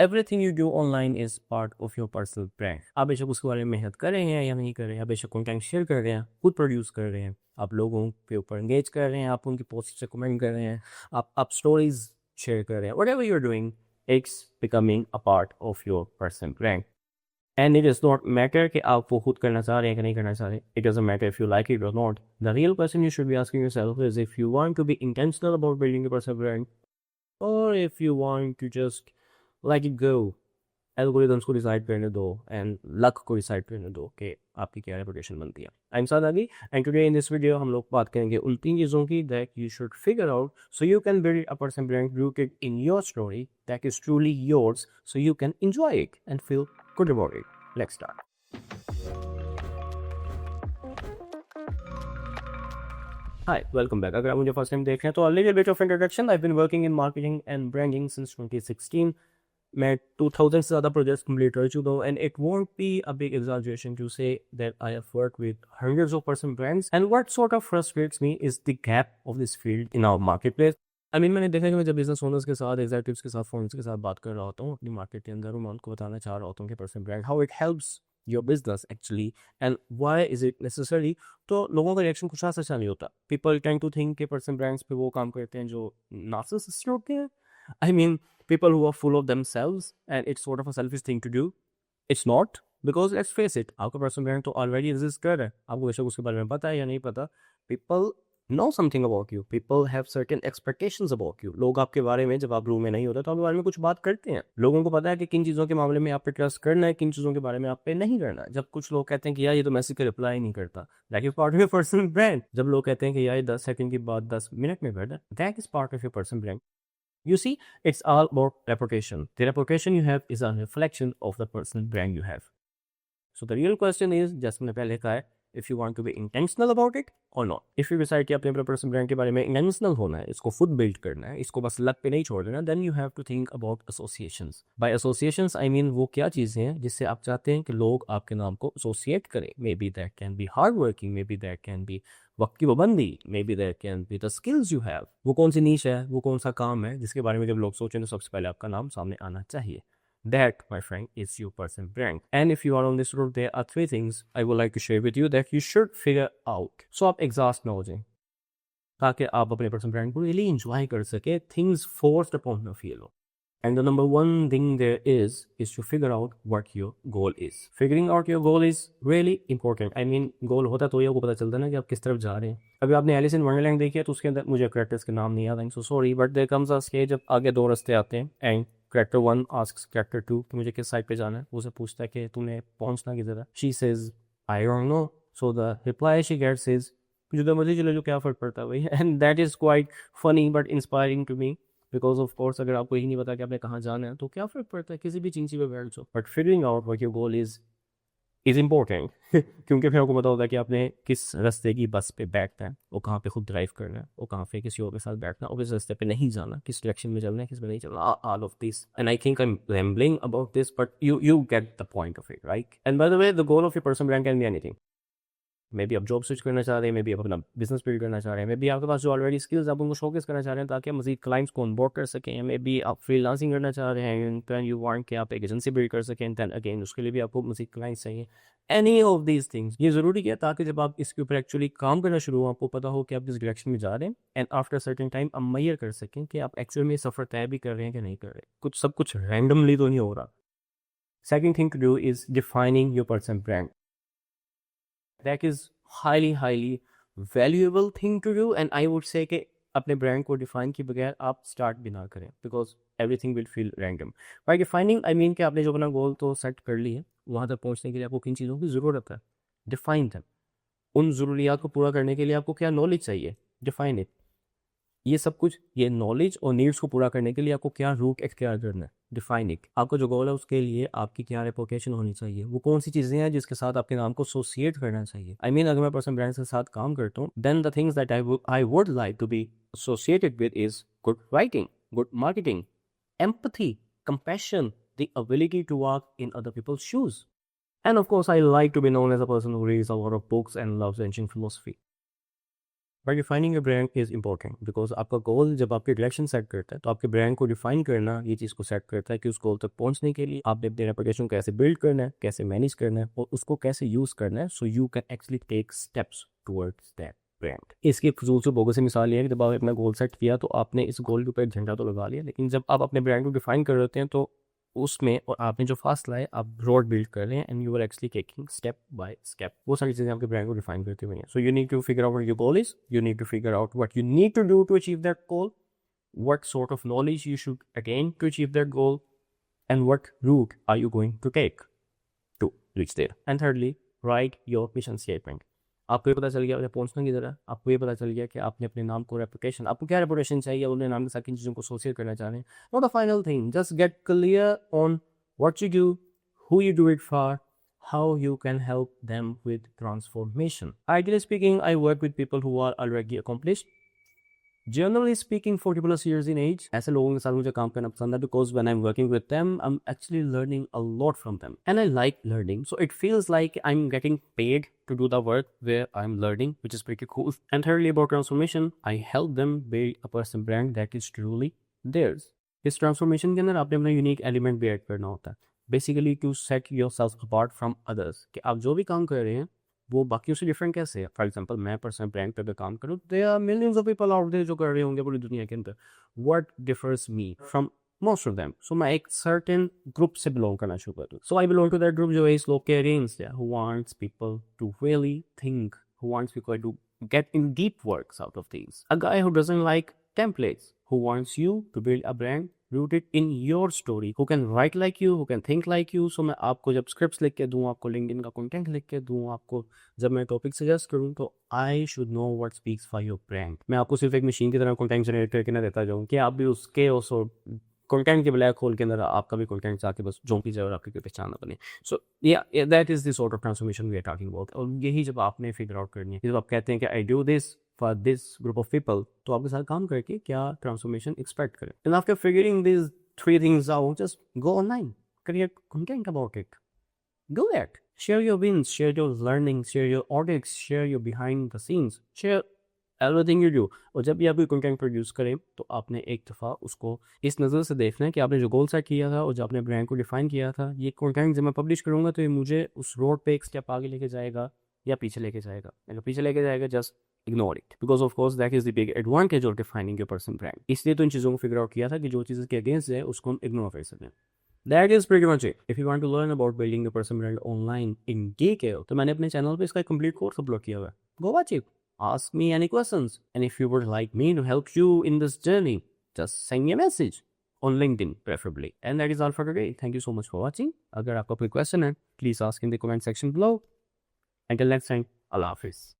Everything you do online is part of your personal brand. आप बेशक उसके बारे में मेहनत कर रहे हैं या नहीं कर रहे हैं, आप बेशक कंटेंट शेयर कर रहे हैं, खुद प्रोड्यूस कर रहे हैं, आप लोगों के ऊपर एंगेज कर रहे हैं, आप उनकी पोस्ट से कमेंट कर रहे हैं, आप स्टोरीज शेयर कर रहे हैं, whatever you are doing, it's becoming a part of your personal brand. And it is not matter कि आप वो खुद करना चाह रहे हैं कि नहीं करना चाह रहे। It doesn't matter if you like it or not. The real question you should be asking yourself is if you want to be intentional about building your personal brand, or if you want to just let it go, algorithms को decide करने दो and luck को decide करने दो कि आपकी क्या reputation बनती है। I am Saad Ali and today in this video हम लोग बात करेंगे उन 3 चीज़ों की that you should figure out so you can build a personal brand rooted in your story that is truly yours, so you can enjoy it and feel good about it. Let's start. Hi, welcome back. अगर आप मुझे first time देख रहे हैं तो a little bit of introduction. I have been working in marketing and branding since 2016। मैं 2000 से ज़्यादा प्रोजेक्ट्स कंप्लीट कर चुका हूँ, and it won't be a big exaggeration to say that I have worked with hundreds of person brands, and what sort of frustrates me is the gap of this field in our market place. I mean, मैंने देखा कि मैं जब business owners के साथ, executives के साथ, founders के साथ बात कर रहा होता हूँ अपनी मार्केट के अंदर, मैं उनको बताना चाह रहा होता हूँ कि personal brand how it helps your business actually and why is it necessary, तो लोगों का रिएक्शन कुछ ऐसा नहीं होता। पीपल टेंड टू थिंक कि पर्सनल ब्रांड्स पे वो काम करते हैं जो नार्सिसिस्ट होते हैं। I mean, people who are full of themselves and it's sort of a selfish thing to do. It's not, because let's face it, आपका पर्सनल ब्रांड तो ऑलरेडी एग्जिस्ट कर रहा है, आपको बेशक उसके बारे में पता है या नहीं पता। People know something about you, people have certain expectations about you. लोग आपके बारे में, जब आप रूम में नहीं होते तो आपके बारे में कुछ बात करते हैं। लोगों को पता है कि किन चीज़ों के मामले में आप पे ट्रस्ट करना है, किन चीज़ों के बारे में आप पे नहीं करना है। जब कुछ लोग कहते हैं कि यार ये तो मैसेज का रिप्लाई नहीं करता, that is part of your personal brand. जब लोग कहते हैं कि यार 10 सेकंड की बात 10 मिनट में कर दे, that is part of your personal brand. You see, it's all about reputation. The reputation you have is a reflection of the personal brand you have. So the real question is, जैसे मैंने पहले कहा है, if you want to be intentional about it or not. If you decide कि अपने अपने personal brand के बारे में intentional होना है, इसको खुद build करना है, इसको बस लक पे नहीं छोड़ देना, then you have to think about associations. By associations, I mean वो क्या चीज़ें हैं जिससे आप चाहते हैं कि लोग आपके नाम को associate करें. Maybe that can be hardworking, maybe that can be वक्त की पाबंदी, maybe that can be the skills you have. वो कौन सी नीश है, वो कौन सा काम है जिसके बारे में जब लोग सोचें तो सबसे पहले आपका नाम सामने आना चाहिए. That, my friend, is your personal brand. And if you are on this road, there are 3 things I would like to share with you that you should figure out. So आप exhaust ना हो जाएं, ताकि आप अपने personal brand को really enjoy कर सके, things forced upon ना feel हो. And the number one thing there is to figure out what your goal is. Figuring out your goal is really important. I mean, goal होता तो ये आपको पता चलता है ना कि आप किस तरफ जा रहे हैं. अभी आपने एलिस इन वंडरलैंड देखी है तो उसके अंदर मुझे कैरेक्टर्स के नाम नहीं याद, I am so sorry, but there comes a stage जब आगे 2 रास्ते आते हैं एंड कैरेक्टर 1 आस्क्स कैरेक्टर 2 कि मुझे किस साइड पे जाना है. वो उसे पूछता है कि तूने पहुंचना किधर है. She says I don't know. So the reply she gets is जिधर मर्जी चले जो, क्या फर्क पड़ता है भाई. And that is quite funny but inspiring to me, because of course अगर आपको यही नहीं पता कि आपने कहाँ जाना है तो क्या फ़र्क पड़ता है, किसी भी चीज़ पे बैठ जाओ. But figuring out what your goal is important. क्योंकि फिर आपको पता होता है कि आपने किस रास्ते की बस पे बैठना है, वो कहाँ पे खुद ड्राइव करना है, वो कहाँ पे किसी और के साथ बैठना, और किस रास्ते पे नहीं जाना, किस डायरेक्शन में चलना है, किस में नहीं चलना. All of this, and I think I am rambling about this, but you get the point of it, right. And by the way, the goal of your personal brand can be anything. May be आप job switch करना चाह रहे हैं, may be आप अपना business build करना चाह रहे हैं, मे बी आपके पास जो ऑलरेडी स्किल्स आप उनको शोकेस करना चाह रहे हैं ताकि आप मजीद क्लाइंट्स को ऑनबोर्ड कर सकें, मे बी आप फ्रीलांसिंग करना चाह रहे हैं, दैन यू वांट कि आप एक एजेंसी बिल्ड कर सकें, दैन अगेन उसके लिए भी आपको मजीद क्लाइंट्स चाहिए. एनी ऑफ दीज थिंग्स, ये ज़रूरी है ताकि जब आप इसके ऊपर एक्चुअली काम करना शुरू हो, आपको पता हो कि आप जिस डायरेक्शन में जा रहे हैं, एंड आफ्टर सर्टेन टाइम आप मैयर कर सकें कि आप एक्चुअल में सफ़र तय भी कर रहे हैं कि नहीं कर रहे, कुछ सब कुछ रैंडमली तो नहीं हो रहा. Second thing to do is defining your personal brand. That is highly valuable thing to do, and I would say कि अपने ब्रांड को डिफाइन के बगैर आप स्टार्ट भी ना करें, because everything will feel random. Bye defining I mean कि आपने जो अपना गोल तो सेट कर ली है, वहाँ तक पहुँचने के लिए आपको किन चीज़ों की ज़रूरत है, डिफाइन दैम. उन ज़रूरियात को पूरा करने के लिए आपको क्या नॉलेज चाहिए, डिफाइन इट. ये सब कुछ, ये नॉलेज और नीड्स को पूरा करने के लिए आपको क्या रूट एक्सक्यार करना है, डिफाइन इट. आपका जो गोल है उसके लिए आपकी क्या रेपुटेशन होनी चाहिए, वो कौन सी चीज़ें हैं जिसके साथ आपके नाम को एसोसिएट करना चाहिए. आई मीन, अगर मैं पर्सनल ब्रांड के साथ काम करता हूँ, then the things that I would like to be associated with is good writing, good marketing, empathy, compassion, the ability to walk in other people's shoes. And of course, I like to be known as a person who reads a lot of books and loves ancient philosophy. But defining your brand is important because आपका गोल जब आपके direction set करता है तो आपके brand को define करना ये चीज़ को सेट करता है कि उस गोल तक पहुंचने के लिए आपने अपने रेपुटेशन को कैसे बिल्ड करना है, कैसे मैनेज करना है और उसको कैसे यूज़ करना है so you can actually take steps towards that brand. इसकी फजूल से बोगस से मिसाल ये है कि जब आप अपना गोल सेट किया तो आपने इस गोल के ऊपर एक झंडा तो लगा लिया, लेकिन जब आप अपने ब्रांड को डिफाइन कर रहे होते हैं तो उसमें और आपने जो फासला है आप रोड बिल्ड कर रहे हैं and you are actually taking step by step. वो सारी चीज़ें आपके ब्रांड को डिफाइन करती हुई हैं। So you need to figure out what your goal is, you need to figure out what you need to do to achieve that goal, what sort of knowledge you should attain to achieve that goal, and what route are you going to take to reach there. And thirdly, write your mission statement. आपको ये पता चल गया पहुंचना किधर है, आपको ये पता चल गया कि आपने अपने नाम को रेपुटेशन, आपको क्या रेपुटेशन चाहिए, अपने नाम के साथ किन चीज़ों को एसोसिएट करना चाह रहे हैं। Not a final thing, just get clear on what you do, who you do it for, how you can help them with transformation. Ideally speaking, I work with people who are already accomplished. Generally speaking, 40+ years in age, ऐसे लोगों के साथ मुझे काम करना पसंद है because when I'm working with them, I'm actually learning a lot from them. And I like learning. So it feels like I'm getting paid to do the work where I'm learning, which is pretty cool. And thirdly, about transformation, I help them build a personal brand that is truly theirs. इस transformation के अंदर आपने अपना unique element भी add करना होता है, basically to set yourself apart from others, कि आप जो भी काम कर रहे हैं वो बाकियों से डिफरेंट कैसे है। फॉर एग्जांपल मैं पर्सनल ब्रांड पे काम करूँ, there are millions of people out there जो कर रहे होंगे पूरी दुनिया के अंदर। What differs me from most of them? So मैं एक सर्टेन ग्रुप से बिलोंग करना शुरू कर दूँ। So I belong to that group जो है इस लोग के अरेंज है, who wants people to really think, who wants people to get in deep works out of things. A guy who doesn't like templates, who wants you to build a brand rooted in your story, who can write like you, who can think like you. So मैं आपको जब scripts लिख के दूँ, आपको LinkedIn का content लिख के दूँ, आपको जब मैं topic suggest करूँ तो I should know what speaks for your brand. मैं आपको सिर्फ एक मशीन की तरह content generate करके ना देता जाऊँ कि आप भी उसके और कंटेंट के ब्लैक होल के अंदर आपका भी कंटेंट जाके बस झोंकी जाए और आपकी कोई पहचान ना बने। So yeah that is the sort of transformation we are talking about. और यही जब आपने फिगर आउट करनी है, जब आप कहते हैं कि I do this for this group of people, तो आपके साथ काम करके क्या ट्रांसफॉर्मेशन एक्सपेक्ट करें। And after figuring this 3 things out, just go online, create content about it, do that, share your wins, share your learning, share your audits, share your behind the scenes, share everything you do. और जब भी आप कोई content produce करें तो आपने एक दफ़ा उसको इस नज़र से देखना है कि आपने जो गोल सेट किया था और जो आपने ब्रांड को डिफाइन किया था, ये कंटेंट जब मैं पब्लिश करूँगा तो ये मुझे उस रोड पे एक स्टेप आगे लेके जाएगा या पीछे लेके जाएगा। अगर पीछे लेके जाएगा just ignore it, because of course that is the big advantage of defining your personal brand. इसलिए तो इन चीज़ों को फिगर आउट किया था कि जो चीज़ के अगेंस्ट है उसको हम इग्नोर कर सकें। That is pretty much it. If you want to learn about building your personal brand online in detail, तो मैंने अपने चैनल पे इसका कंप्लीट कोर्स अपलोड किया हुआ है। Go watch it. Ask me any questions. And if you would like me to help you in this journey, just send me a message on LinkedIn preferably. And that is all for today. Thank you so much for watching. अगर आपका कोई question है, please ask in the comment section below. Until next time, Allah Hafiz.